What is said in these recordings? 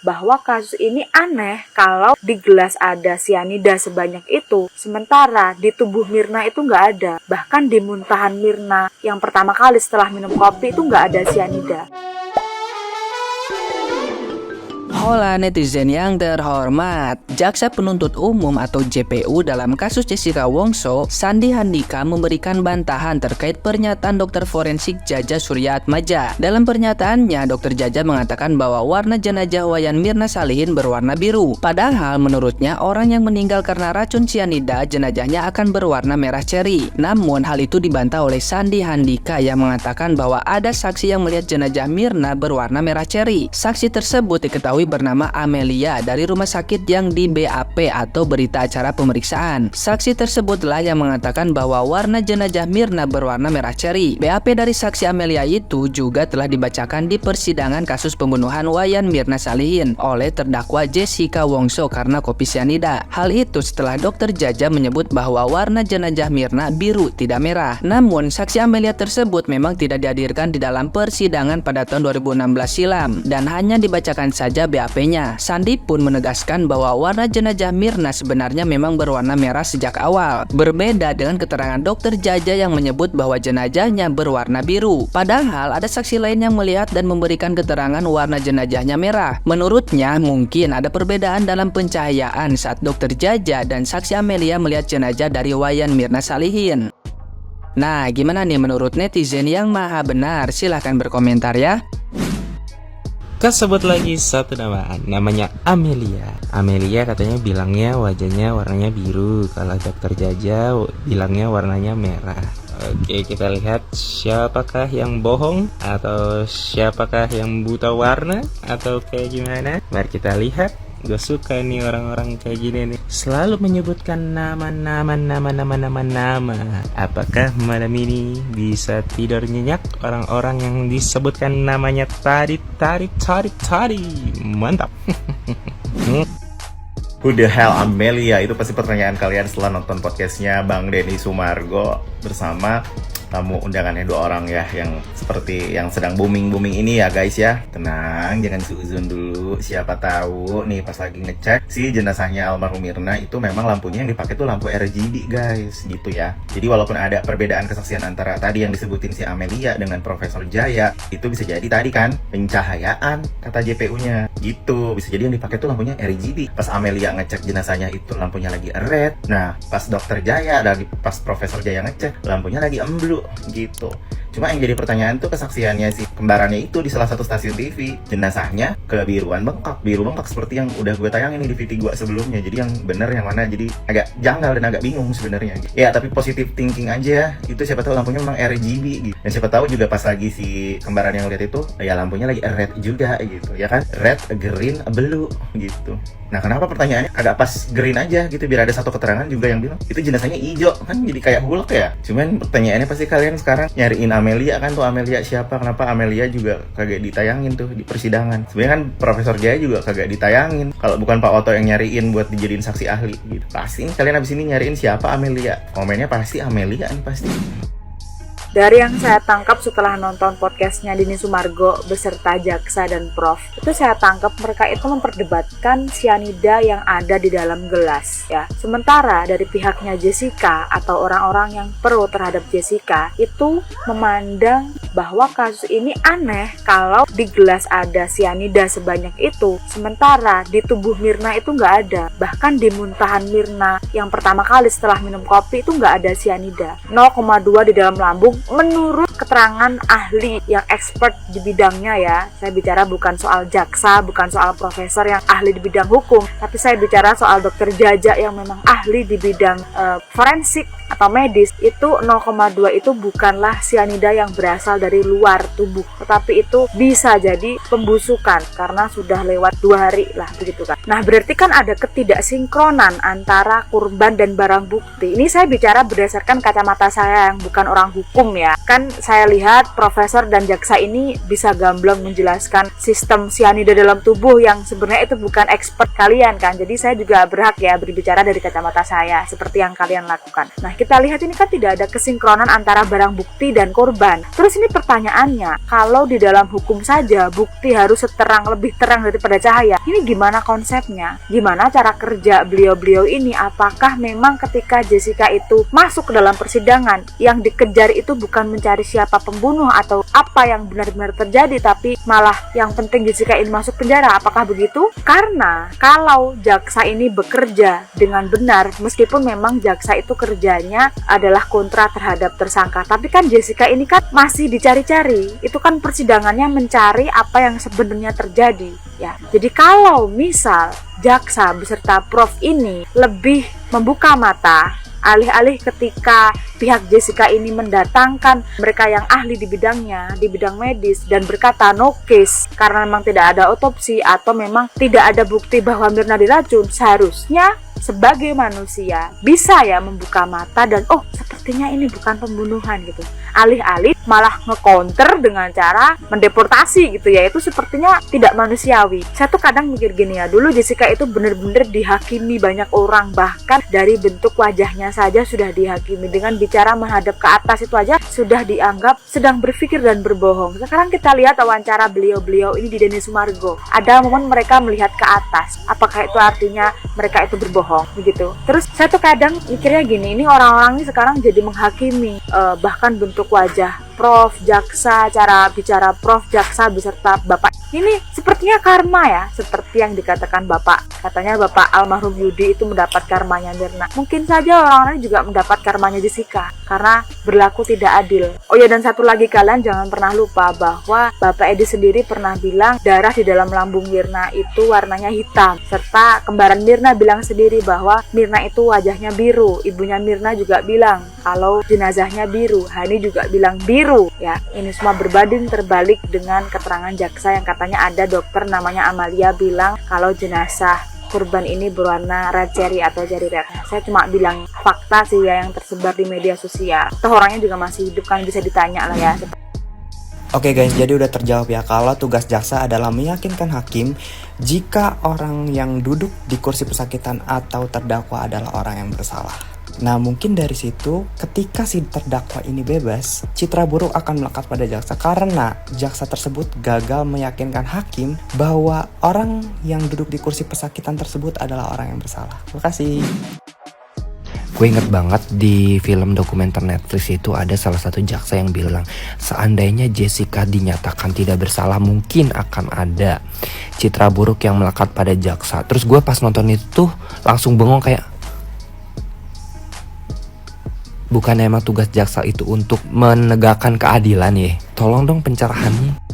bahwa kasus ini aneh kalau di gelas ada sianida sebanyak itu, sementara di tubuh Mirna itu nggak ada. Bahkan di muntahan Mirna yang pertama kali setelah minum kopi itu nggak ada sianida. Hola netizen yang terhormat, Jaksa Penuntut Umum atau JPU dalam kasus Jessica Wongso, Sandi Handika memberikan bantahan terkait pernyataan dokter forensik Jaja Suryaatmaja. Dalam pernyataannya, dokter Jaja mengatakan bahwa warna jenazah Wayan Mirna Salihin berwarna biru. Padahal menurutnya orang yang meninggal karena racun sianida, jenazahnya akan berwarna merah ceri. Namun hal itu dibantah oleh Sandi Handika yang mengatakan bahwa ada saksi yang melihat jenazah Mirna berwarna merah ceri. Saksi tersebut diketahui bernama Amelia dari rumah sakit yang di BAP atau berita acara pemeriksaan. Saksi tersebutlah yang mengatakan bahwa warna jenazah Mirna berwarna merah ceri. BAP dari saksi Amelia itu juga telah dibacakan di persidangan kasus pembunuhan Wayan Mirna Salihin oleh terdakwa Jessica Wongso karena kopi sianida. Hal itu setelah dokter Jaja menyebut bahwa warna jenazah Mirna biru tidak merah. Namun saksi Amelia tersebut memang tidak dihadirkan di dalam persidangan pada tahun 2016 silam dan hanya dibacakan saja BAP-nya. Sandi pun menegaskan bahwa warna jenazah Mirna sebenarnya memang berwarna merah sejak awal. Berbeda dengan keterangan dokter Jaja yang menyebut bahwa jenazahnya berwarna biru. Padahal ada saksi lain yang melihat dan memberikan keterangan warna jenazahnya merah. Menurutnya mungkin ada perbedaan dalam pencahayaan saat dokter Jaja dan saksi Amelia melihat jenazah dari Wayan Mirna Salihin. Nah, gimana nih menurut netizen yang maha benar? Silahkan berkomentar ya. Sebut lagi satu namanya Amelia. Amelia katanya bilangnya wajahnya warnanya biru, kalau dokter Jaja bilangnya warnanya merah. Oke, kita lihat siapakah yang bohong atau siapakah yang buta warna atau kayak gimana. Mari kita lihat. Gue suka nih orang-orang kayak gini nih, selalu menyebutkan nama. Apakah malam ini bisa tidur nyenyak orang-orang yang disebutkan namanya tadi? Mantap. Who the hell Amelia? Itu pasti pertanyaan kalian setelah nonton podcastnya Bang Denny Sumargo bersama tamu undangannya 2 orang ya, yang seperti yang sedang booming ini ya guys ya. Tenang, jangan suzon dulu. Siapa tahu nih pas lagi ngecek si jenazahnya almarhum Mirna itu memang lampunya yang dipakai tuh lampu RGB guys, gitu ya. Jadi walaupun ada perbedaan kesaksian antara tadi yang disebutin si Amelia dengan Profesor Jaya, itu bisa jadi tadi kan pencahayaan kata JPU-nya gitu. Bisa jadi yang dipakai tuh lampunya RGB. Pas Amelia ngecek jenazahnya itu lampunya lagi red. Nah, pas Dokter Jaya dan pas Profesor Jaya ngecek lampunya lagi blue gitu. Cuma yang jadi pertanyaan tuh kesaksiannya si kembarannya itu di salah satu stasiun TV. Jenazahnya kebiruan bengkak, biru bengkak seperti yang udah gue tayangin di VT gue sebelumnya. Jadi yang bener yang mana, jadi agak janggal dan agak bingung sebenarnya. Ya tapi positive thinking aja. Itu siapa tahu lampunya memang RGB gitu. Dan siapa tahu juga pas lagi si kembaran yang lihat itu ya lampunya lagi red juga gitu ya kan. Red, green, blue gitu. Nah kenapa pertanyaannya agak pas green aja gitu, biar ada satu keterangan juga yang bilang itu jenazahnya hijau kan, jadi kayak Hulk ya. Cuman pertanyaannya pasti kalian sekarang nyariin Amelia kan, tuh Amelia siapa, kenapa Amelia juga kagak ditayangin tuh di persidangan. Sebenarnya kan Profesor Jaya juga kagak ditayangin kalau bukan Pak Oto yang nyariin buat dijadiin saksi ahli gitu. Pasti kalian abis ini nyariin siapa Amelia, komennya pasti Amelia nih pasti. Dari yang saya tangkap setelah nonton podcastnya Denny Sumargo beserta Jaksa dan Prof, itu saya tangkap mereka itu memperdebatkan sianida yang ada di dalam gelas ya. Sementara dari pihaknya Jessica atau orang-orang yang pro terhadap Jessica itu memandang bahwa kasus ini aneh kalau di gelas ada sianida sebanyak itu, sementara di tubuh Mirna itu nggak ada. Bahkan di muntahan Mirna yang pertama kali setelah minum kopi itu nggak ada sianida. 0,2 di dalam lambung menurut keterangan ahli yang expert di bidangnya ya. Saya bicara bukan soal jaksa, bukan soal profesor yang ahli di bidang hukum, tapi saya bicara soal dokter Jaja yang memang ahli di bidang forensik atau medis. Itu 0,2 itu bukanlah sianida yang berasal dari luar tubuh, tetapi itu bisa jadi pembusukan karena sudah lewat 2 hari lah begitu kan. Nah berarti kan ada ketidaksinkronan antara korban dan barang bukti. Ini saya bicara berdasarkan kacamata saya yang bukan orang hukum hukum ya. Kan saya lihat profesor dan jaksa ini bisa gamblang menjelaskan sistem sianida dalam tubuh yang sebenarnya itu bukan expert kalian kan. Jadi saya juga berhak ya berbicara dari kacamata saya seperti yang kalian lakukan. Nah, kita lihat ini kan tidak ada kesinkronan antara barang bukti dan korban. Terus ini pertanyaannya, kalau di dalam hukum saja bukti harus lebih terang daripada cahaya, ini gimana konsepnya? Gimana cara kerja beliau-beliau ini? Apakah memang ketika Jessica itu masuk ke dalam persidangan, yang dikejar itu bukan mencari siapa pembunuh atau apa yang benar-benar terjadi, tapi malah yang penting Jessica ini masuk penjara? Apakah begitu? Karena kalau jaksa ini bekerja dengan benar, meskipun memang jaksa itu kerjanya adalah kontra terhadap tersangka, tapi kan Jessica ini kan masih dicari-cari. Itu kan persidangannya mencari apa yang sebenarnya terjadi ya. Jadi kalau misal jaksa beserta Prof ini lebih membuka mata, alih-alih ketika pihak Jessica ini mendatangkan mereka yang ahli di bidangnya, di bidang medis, dan berkata no case karena memang tidak ada otopsi atau memang tidak ada bukti bahwa Mirna diracun, seharusnya sebagai manusia bisa ya membuka mata dan oh sepertinya ini bukan pembunuhan gitu. Alih-alih malah nge-counter dengan cara mendeportasi gitu ya, itu sepertinya tidak manusiawi. Saya tuh kadang mikir gini ya, dulu Jessica itu benar-benar dihakimi banyak orang, bahkan dari bentuk wajahnya saja sudah dihakimi. Dengan bicara menghadap ke atas itu aja sudah dianggap sedang berpikir dan berbohong. Sekarang kita lihat wawancara beliau-beliau ini di Denny Sumargo, ada momen mereka melihat ke atas. Apakah itu artinya mereka itu berbohong begitu? Terus saya tuh kadang mikirnya gini, ini orang-orang ini sekarang jadi menghakimi bahkan bentuk wajah Prof, jaksa, cara bicara Prof, jaksa beserta Bapak. Ini sepertinya karma ya, seperti yang dikatakan Bapak. Katanya Bapak almarhum Yudi itu mendapat karmanya Mirna. Mungkin saja orang-orang juga mendapat karmanya Jessica karena berlaku tidak adil. Oh ya, dan satu lagi, kalian jangan pernah lupa bahwa Bapak Edi sendiri pernah bilang darah di dalam lambung Mirna itu warnanya hitam. Serta kembaran Mirna bilang sendiri bahwa Mirna itu wajahnya biru. Ibunya Mirna juga bilang kalau jenazahnya biru. Hani juga bilang biru. Ya, ini semua berbanding terbalik dengan keterangan jaksa yang katanya ada dokter namanya Amalia bilang kalau jenazah korban ini berwarna red cherry atau cherry red. Saya cuma bilang fakta sih ya yang tersebar di media sosial. Toh orangnya juga masih hidup kan, bisa ditanya lah ya. Oke guys, jadi udah terjawab ya kalau tugas jaksa adalah meyakinkan hakim jika orang yang duduk di kursi pesakitan atau terdakwa adalah orang yang bersalah. Nah, mungkin dari situ ketika si terdakwa ini bebas, citra buruk akan melekat pada jaksa karena jaksa tersebut gagal meyakinkan hakim bahwa orang yang duduk di kursi pesakitan tersebut adalah orang yang bersalah. Terima kasih. Gue inget banget di film dokumenter Netflix itu ada salah satu jaksa yang bilang seandainya Jessica dinyatakan tidak bersalah mungkin akan ada citra buruk yang melekat pada jaksa. Terus gue pas nonton itu tuh langsung bengong kayak, bukan emang tugas jaksa itu untuk menegakkan keadilan ya? Tolong dong pencerahannya.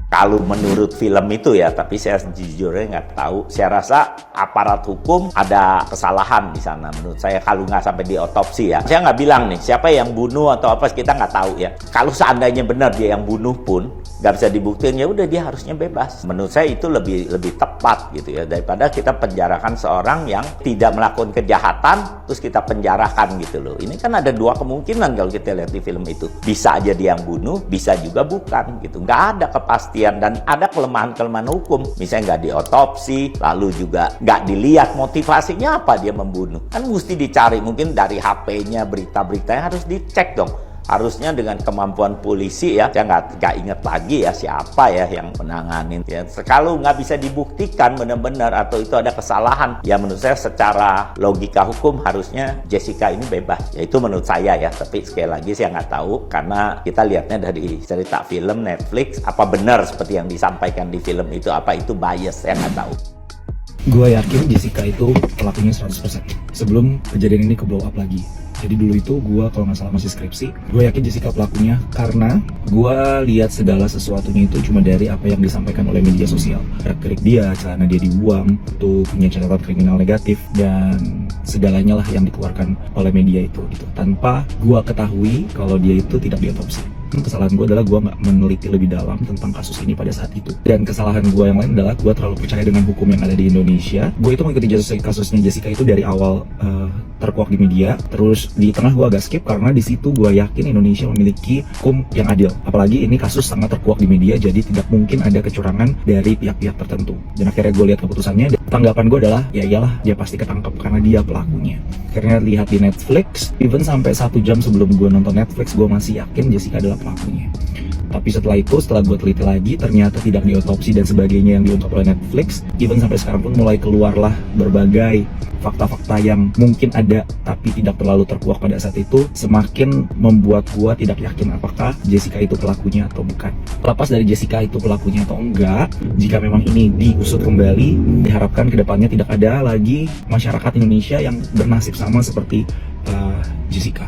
Kalau menurut film itu ya, tapi saya jujurnya nggak tahu. Saya rasa aparat hukum ada kesalahan di sana menurut saya kalau nggak sampai diotopsi ya. Saya nggak bilang nih siapa yang bunuh atau apa, kita nggak tahu ya. Kalau seandainya benar dia yang bunuh pun nggak bisa dibuktiin, ya udah dia harusnya bebas. Menurut saya itu lebih tepat gitu ya, daripada kita penjarakan seorang yang tidak melakukan kejahatan terus kita penjarakan gitu loh. Ini kan ada dua kemungkinan kalau kita lihat di film itu. Bisa aja dia yang bunuh, bisa juga bukan gitu. Nggak ada kepastian dan ada kelemahan-kelemahan hukum. Misalnya nggak diotopsi, lalu juga nggak dilihat motivasinya apa dia membunuh. Kan mesti dicari, mungkin dari HP-nya, berita-beritanya harus dicek dong. Harusnya dengan kemampuan polisi ya, saya nggak inget lagi ya siapa ya yang menanganin. Ya, kalau nggak bisa dibuktikan benar-benar atau itu ada kesalahan, ya menurut saya secara logika hukum harusnya Jessica ini bebas. Ya itu menurut saya ya, tapi sekali lagi saya nggak tahu karena kita lihatnya dari cerita film Netflix, apa benar seperti yang disampaikan di film itu, apa itu bias, saya nggak tahu. Gue yakin Jessica itu pelakunya 100% sebelum kejadian ini ke blow up lagi. Jadi dulu itu gue kalau nggak salah masih skripsi, gue yakin Jessica pelakunya karena gue lihat segala sesuatunya itu cuma dari apa yang disampaikan oleh media sosial. Gerak-gerik dia, celana dia dibuang, itu punya catatan kriminal negatif dan segalanya lah yang dikeluarkan oleh media itu gitu. Tanpa gue ketahui kalau dia itu tidak diotopsi. mungkin kesalahan gue adalah gue nggak meneliti lebih dalam tentang kasus ini pada saat itu. Dan kesalahan gue yang lain adalah gue terlalu percaya dengan hukum yang ada di Indonesia. Gue itu mengikuti kasusnya Jessica itu dari awal terkuak di media, terus di tengah gue agak skip karena di situ gue yakin Indonesia memiliki hukum yang adil. Apalagi ini kasus sangat terkuak di media, jadi tidak mungkin ada kecurangan dari pihak-pihak tertentu. Dan akhirnya gue lihat keputusannya, tanggapan gue adalah ya iyalah dia pasti ketangkep karena dia pelakunya. Akhirnya lihat di Netflix, even sampai 1 jam sebelum gue nonton Netflix, gue masih yakin Jessica adalah pelakunya. Tapi setelah itu, setelah gue teliti lagi, ternyata tidak diotopsi dan sebagainya yang diungkap oleh Netflix. Even sampai sekarang pun mulai keluarlah berbagai fakta-fakta yang mungkin ada tapi tidak terlalu terkuak pada saat itu, semakin membuat gue tidak yakin apakah Jessica itu pelakunya atau bukan. Lepas dari Jessica itu pelakunya atau enggak, jika memang ini diusut kembali, diharapkan kedepannya tidak ada lagi masyarakat Indonesia yang bernasib sama seperti Jessica.